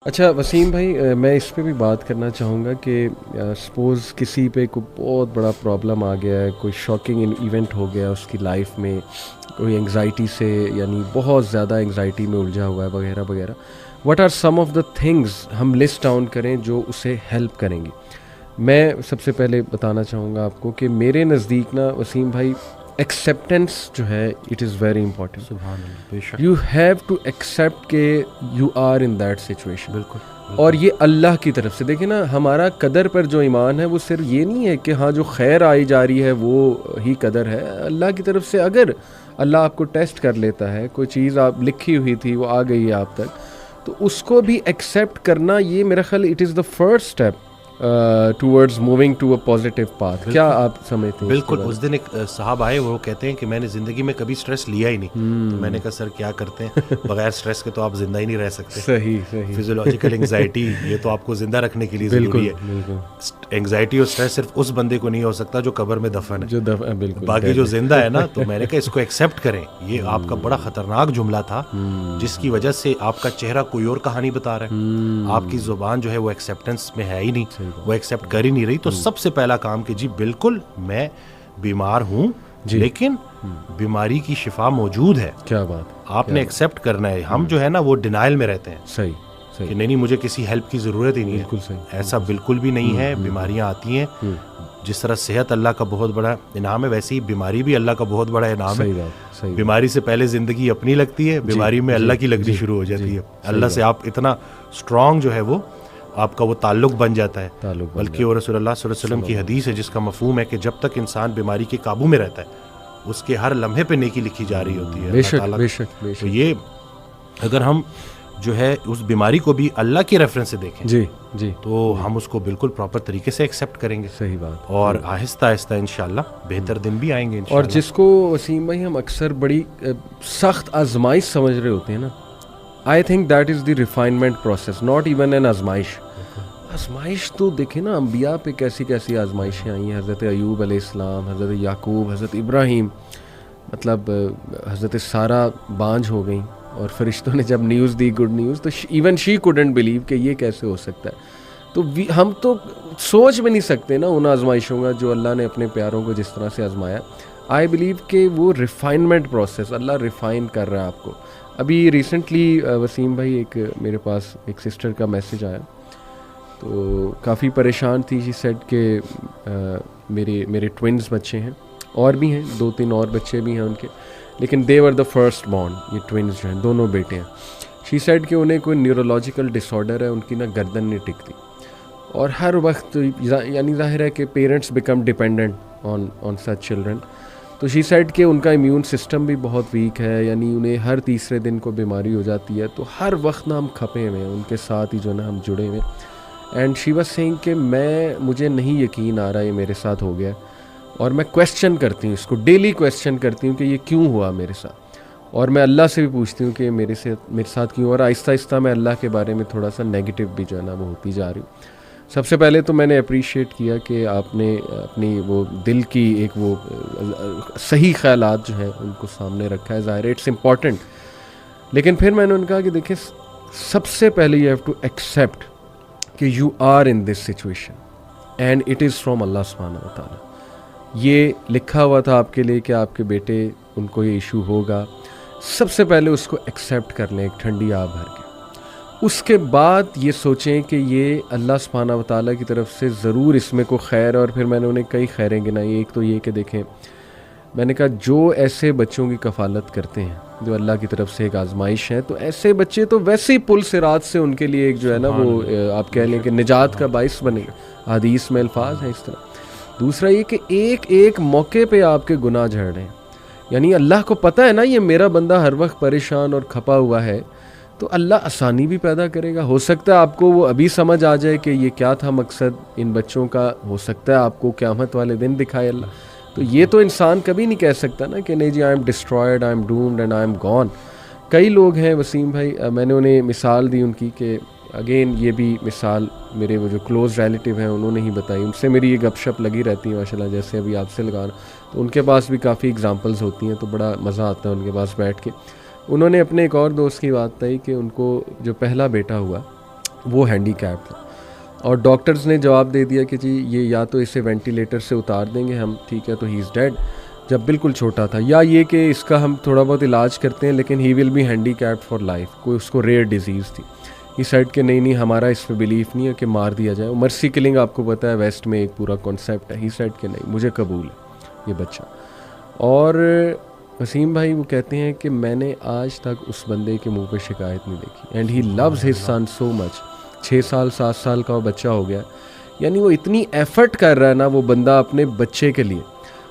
अच्छा वसीम भाई, मैं इस पे भी बात करना चाहूँगा कि सपोज़ किसी पे कोई बहुत बड़ा प्रॉब्लम आ गया है, कोई शॉकिंग इवेंट हो गया उसकी लाइफ में, कोई एंग्जाइटी से यानी बहुत ज़्यादा एंग्जाइटी में उलझा हुआ है वगैरह वगैरह। What are some of the things हम लिस्ट डाउन करें जो उसे हेल्प करेंगी? मैं सबसे पहले बताना चाहूँगा आपको कि मेरे नज़दीक ना वसीम भाई, एक्सेप्टेंस जो है इट इज़ वेरी इंपॉर्टेंट। सुभान अल्लाह, बेशक। यू हैव टू एक्सेप्ट के you are in that situation. बिल्कुल, और बिल्कुल। ये अल्लाह की तरफ से देखिए ना, हमारा कदर पर जो ईमान है वो सिर्फ ये नहीं है कि हाँ जो खैर आई जा रही है वो ही कदर है। अल्लाह की तरफ से अगर अल्लाह आपको टेस्ट कर लेता है, कोई चीज़ आप लिखी हुई थी वो आ गई है आप तक, तो उसको भी एक्सेप्ट करना, ये मेरा ख्याल it is the first step towards moving to a positive path. क्या आप समझते हैं? बिल्कुल। उस दिन एक साहब आए, वो कहते हैं कि मैंने ज़िंदगी में कभी स्ट्रेस लिया ही नहीं। तो मैंने कहा सर क्या करते हैं, बगैर स्ट्रेस के तो आप ज़िंदा ही नहीं रह सकते। सही सही। फिजियोलॉजिकल एंग्जाइटी ये तो आपको ज़िंदा रखने के लिए ज़रूरी है। बिल्कुल। एंग्जाइटी और स्ट्रेस सिर्फ उस बंदे को नहीं हो सकता जो कब्र में दफन है, जो बिल्कुल बाकी जो जिंदा है ना। तो मैंने कहा इसको एक्सेप्ट करें। ये आपका बड़ा ख़तरनाक जुमला था जिसकी वजह से आपका चेहरा कोई और कहानी बता रहा है। आपकी ज़ुबान जो है वो एक्सेप्टेंस में है ही नहीं, वो एक्सेप्ट कर ही नहीं रही। तो सबसे पहला काम कि जी बिल्कुल मैं बीमार हूँ, लेकिन बीमारी की शिफा मौजूद है। क्या बात, आपने एक्सेप्ट करना है। हम जो है ना वो डिनाइल में रहते हैं सही सही कि नहीं मुझे किसी हेल्प की ज़रूरत ही नहीं है। बिल्कुल सही। ऐसा बिल्कुल भी नहीं है। बीमारियां आती हैं, जिस तरह सेहत अल्लाह का बहुत बड़ा इनाम है, वैसे ही बीमारी भी अल्लाह का बहुत बड़ा इनाम सही है। बात, सही बीमारी से पहले ज़िंदगी अपनी लगती है, बीमारी में अल्लाह की लगनी शुरू हो जाती है। अल्लाह से आप इतना स्ट्रॉन्ग जो है वो आपका वो ताल्लुक बन जाता है। बल्कि और रसूलुल्लाह सल्लल्लाहु अलैहि वसल्लम की हदीस है जिसका मफहूम है कि जब तक इंसान बीमारी के काबू में रहता है उसके हर लम्हे पे नेकी लिखी जा रही होती है। बेशक अल्लाह ताला। बेशक बेशक। तो ये अगर हम जो है उस बीमारी को भी अल्लाह के रेफरेंस से देखें जी जी, तो हम उसको बिल्कुल प्रॉपर तरीके से एक्सेप्ट करेंगे। सही बात। और आहिस्ता आहिस्ता इंशाल्लाह बेहतर दिन भी आएंगे और इंशाल्लाह। जिसको वसीम भाई हम अक्सर बड़ी सख्त आजमाइश समझ रहे होते हैं ना, I think that is the refinement process, not even an आजमाइश। आजमाइश तो देखे ना, अम्बिया पे कैसी कैसी आजमाइशें आई हैं। हज़रत अयूब अलैहिस्सलाम, हज़रत याकूब, हज़रत इब्राहीम, मतलब हज़रत सारा बांझ हो गई और फरिश्तों ने जब न्यूज़ दी, गुड न्यूज़, तो इवन शी कुडंट बिलीव कि ये कैसे हो सकता है। तो हम तो सोच भी नहीं सकते ना उन आजमाइशों का जो अल्लाह ने अपने प्यारों को जिस तरह से आजमाया। आई बिलीव कि वो रिफाइनमेंट प्रोसेस, अल्लाह रिफ़ाइन कर रहा है आपको। अभी रिसेंटली वसीम भाई एक मेरे पास एक सिस्टर का मैसेज आया, तो काफ़ी परेशान थी। शी सेड के मेरे ट्विन्स बच्चे हैं, और भी हैं 2-3 और बच्चे भी हैं उनके, लेकिन दे वर द फर्स्ट बॉर्न। ये ट्विन्स जो हैं, दोनों बेटे हैं। शी सेड कि उन्हें कोई न्यूरोलॉजिकल डिसऑर्डर है, उनकी ना गर्दन नहीं टिकती और हर वक्त यानी ज़ाहिर है कि parents become dependent on such children. तो शी सेड कि उनका इम्यून सिस्टम भी बहुत वीक है, यानी उन्हें हर तीसरे दिन को बीमारी हो जाती है। तो हर वक्त ना हम खपे हुए हैं उनके साथ ही, जो ना हम जुड़े हुए। एंड शी वाज सेइंग कि मुझे नहीं यकीन आ रहा ये मेरे साथ हो गया, और मैं क्वेश्चन करती हूँ इसको, डेली क्वेश्चन करती हूँ कि ये क्यों हुआ मेरे साथ, और मैं अल्लाह से भी पूछती हूँ कि मेरे साथ क्यों। और आहिस्ता आहिस्ता मैं अल्लाह के बारे में थोड़ा सा नेगेटिव भी जो है ना वो होती जा रही हूँ। सबसे पहले तो मैंने अप्रिशिएट किया कि आपने अपनी वो दिल की एक वो सही ख्यालात जो हैं उनको सामने रखा है। ज़ाहिर है इट्स इम्पॉर्टेंट, लेकिन फिर मैंने उनका कहा कि देखिए, सबसे पहले यू हैव टू एक्सेप्ट कि you are in this situation and it is from अल्लाह सुब्हानहू व तआला। ये लिखा हुआ था आपके लिए कि आपके बेटे उनको ये इशू होगा। सबसे पहले उसको एक्सेप्ट कर लें एक ठंडी आग भर के। उसके बाद ये सोचें कि ये अल्लाह सुब्हानहू व तआला की तरफ से ज़रूर इसमें को खैर। और फिर मैंने उन्हें कई खैरें गिनाई। एक तो ये कि देखें, मैंने कहा जो ऐसे बच्चों की कफ़ालत करते हैं जो अल्लाह की तरफ से एक आजमाइश है, तो ऐसे बच्चे तो वैसे ही पुल सिरात से उनके लिए एक जो है ना वो आप कह लें कि निजात का बाइस बनेगा। हदीस में अल्फाज हैं इस तरह। दूसरा ये कि एक एक मौके पे आपके गुनाह झड़ रहे हैं, यानी अल्लाह को पता है ना ये मेरा बंदा हर वक्त परेशान और खपा हुआ है, तो अल्लाह आसानी भी पैदा करेगा। हो सकता है आपको वो अभी समझ आ जाए कि ये क्या था मकसद इन बच्चों का, हो सकता है आपको क़यामत वाले दिन दिखाए अल्लाह। तो ये तो इंसान कभी नहीं कह सकता ना कि नहीं जी I am destroyed, I am doomed and I am gone. कई लोग हैं वसीम भाई, मैंने उन्हें मिसाल दी उनकी कि अगेन ये भी मिसाल मेरे वो जो क्लोज़ रिलेटिव हैं उन्होंने ही बताई, उनसे मेरी ये गपशप लगी रहती है माशाल्लाह, जैसे अभी आपसे लगाना। तो उनके पास भी काफ़ी एग्जांपल्स होती हैं, तो बड़ा मज़ा आता है उनके पास बैठ के। उन्होंने अपने एक और दोस्त की बात बताई कि उनको जो पहला बेटा हुआ वो हैंडीकैप था। और डॉक्टर्स ने जवाब दे दिया कि जी ये या तो इसे वेंटिलेटर से उतार देंगे हम, ठीक है, तो ही इज़ डेड, जब बिल्कुल छोटा था, या ये कि इसका हम थोड़ा बहुत इलाज करते हैं लेकिन he will be handicapped for life, कोई उसको रेयर डिजीज़ थी। इस साइड के नहीं हमारा इस पर बिलीफ नहीं है कि मार दिया जाए। मर्सी किलिंग आपको पता है वेस्ट में एक पूरा कॉन्सेप्ट है, ही साइड के नहीं, मुझे कबूल है ये बच्चा। और वसीम भाई वो कहते हैं कि मैंने आज तक उस बंदे के मुंह पे शिकायत नहीं देखी, and he loves his son so much. 6 साल 7 साल का वो बच्चा हो गया, यानी वो इतनी एफर्ट कर रहा है ना वो बंदा अपने बच्चे के लिए।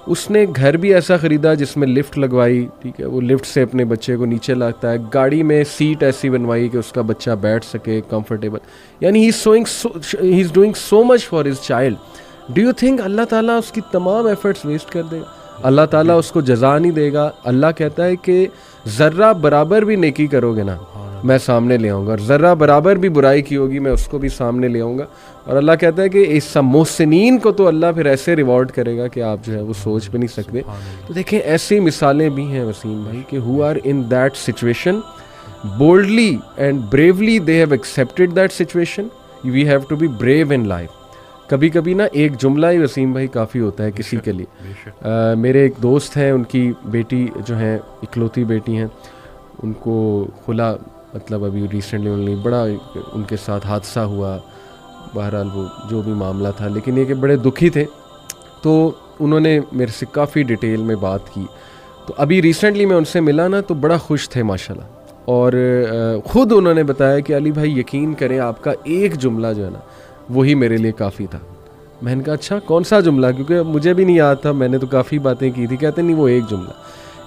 उसने घर भी ऐसा ख़रीदा जिसमें लिफ्ट लगवाई, ठीक है, वो लिफ्ट से अपने बच्चे को नीचे लाता है, गाड़ी में सीट ऐसी बनवाई कि उसका बच्चा बैठ सके कंफर्टेबल, यानी he is doing so much for his child. Do you think अल्लाह ताला उसकी तमाम एफर्ट्स वेस्ट कर देगा? अल्लाह ताला उसको जज़ा नहीं देगा। अल्लाह कहता है कि ज़र्रा बराबर भी नेकी करोगे ना मैं सामने ले आऊँगा, और ज़र्रा बराबर भी बुराई की होगी मैं उसको भी सामने ले आऊँगा। और अल्लाह कहता है कि इस मोहसिनीन को तो अल्लाह फिर ऐसे रिवॉर्ड करेगा कि आप जो है वो सोच भी नहीं सकते। तो देखें ऐसी मिसालें भी हैं वसीम भाई कि who are in that situation boldly and bravely they have accepted that situation. We have to be brave in life. कभी कभी ना एक जुमला ही वसीम भाई काफ़ी होता है किसी के लिए। मेरे एक दोस्त हैं, उनकी बेटी जो है इकलौती बेटी हैं, उनको खुला मतलब अभी रिसेंटली उन्होंने बड़ा उनके साथ हादसा हुआ, बहरहाल वो जो भी मामला था, लेकिन ये कि बड़े दुखी थे। तो उन्होंने मेरे से काफ़ी डिटेल में बात की। तो अभी रिसेंटली मैं उनसे मिला ना तो बड़ा खुश थे माशाल्लाह। और ख़ुद उन्होंने बताया कि अली भाई यकीन करें आपका एक जुमला जो है ना वही मेरे लिए काफ़ी था। मैंने कहा अच्छा कौन सा जुमला, क्योंकि मुझे भी नहीं याद था, मैंने तो काफ़ी बातें की थी। कहते नहीं वो एक जुमला,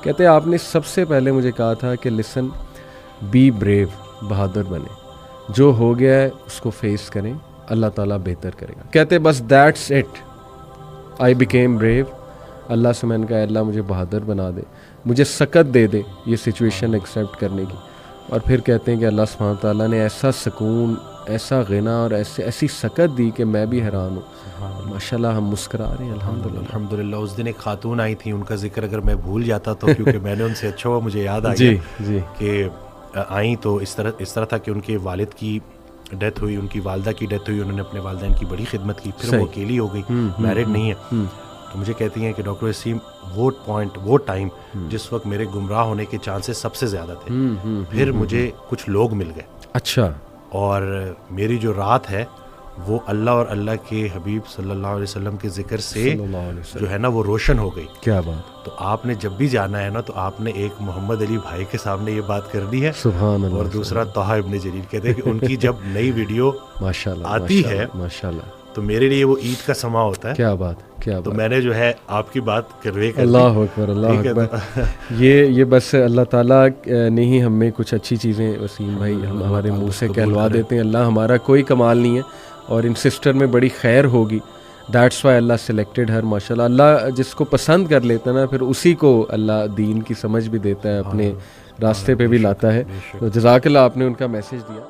कहते आपने सबसे पहले मुझे कहा था कि लिसन बी ब्रेव, बहादुर बने, जो हो गया है उसको फेस करें, अल्लाह ताला बेहतर करेगा। कहते बस that's it, I became brave. अल्लाह से मैंने कहा अल्लाह मुझे बहादुर बना दे, मुझे सकत दे दे ये सिचुएशन एक्सेप्ट करने की। और फिर कहते हैं कि अल्लाह सुब्हान ताला ने ऐसा सुकून, ऐसा गिना और ऐसी सकत दी कि मैं भी हैरान हूँ। माशाल्लाह हम मुस्कुरा रहे हैं अल्हम्दुलिल्लाह। उस दिन एक खातून आई थी, उनका जिक्र अगर मैं भूल जाता तो क्योंकि मैंने उनसे अच्छा हुआ मुझे याद आ गया जी कि आई तो इस तरह था कि उनके वालिद की डेथ हुई, उनकी वालदा की डेथ हुई, उन्होंने अपने वालिदैन की बड़ी खिदमत की, फिर वो अकेली हो गई, मैरिड नहीं है। तो मुझे कहती हैं कि डॉक्टर वसीम वो टाइम जिस वक्त मेरे गुमराह होने के चांसेस सबसे ज़्यादा थे, फिर मुझे कुछ लोग मिल गए। अच्छा। और मेरी जो रात है वो अल्लाह और अल्लाह के हबीब सल्लल्लाहु अलैहि वसल्लम के जिक्र से जो है ना वो रोशन हो गई। क्या बात। तो आपने जब भी जाना है ना तो आपने एक मोहम्मद अली भाई के सामने ये बात करनी है, सुभान अल्लाह, और दूसरा तोहा इब्न जरीर। कहते हैं कि उनकी जब नई वीडियो माशाल्लाह आती है माशाल्लाह तो मेरे लिए वो ईद का समा होता है। क्या बात, क्या तो बात। मैंने जो है आपकी बात करवे कर अल्लाह अकबर, अल्लाह अकबर। ये बस अल्लाह ताला ने ही हमें कुछ अच्छी चीज़ें वसीम भाई हम हमारे मुंह से कहलवा देते हैं। अल्लाह हमारा कोई कमाल नहीं है, और इन सिस्टर में बड़ी खैर होगी, दैट्स वाई अल्लाह सिलेक्टेड हर। माशाल्लाह अल्लाह जिसको पसंद कर लेता है ना फिर उसी को अल्लाह दीन की समझ भी देता है, अपने रास्ते पे भी लाता है। तो जज़ाकल्लाह आपने उनका मैसेज दिया।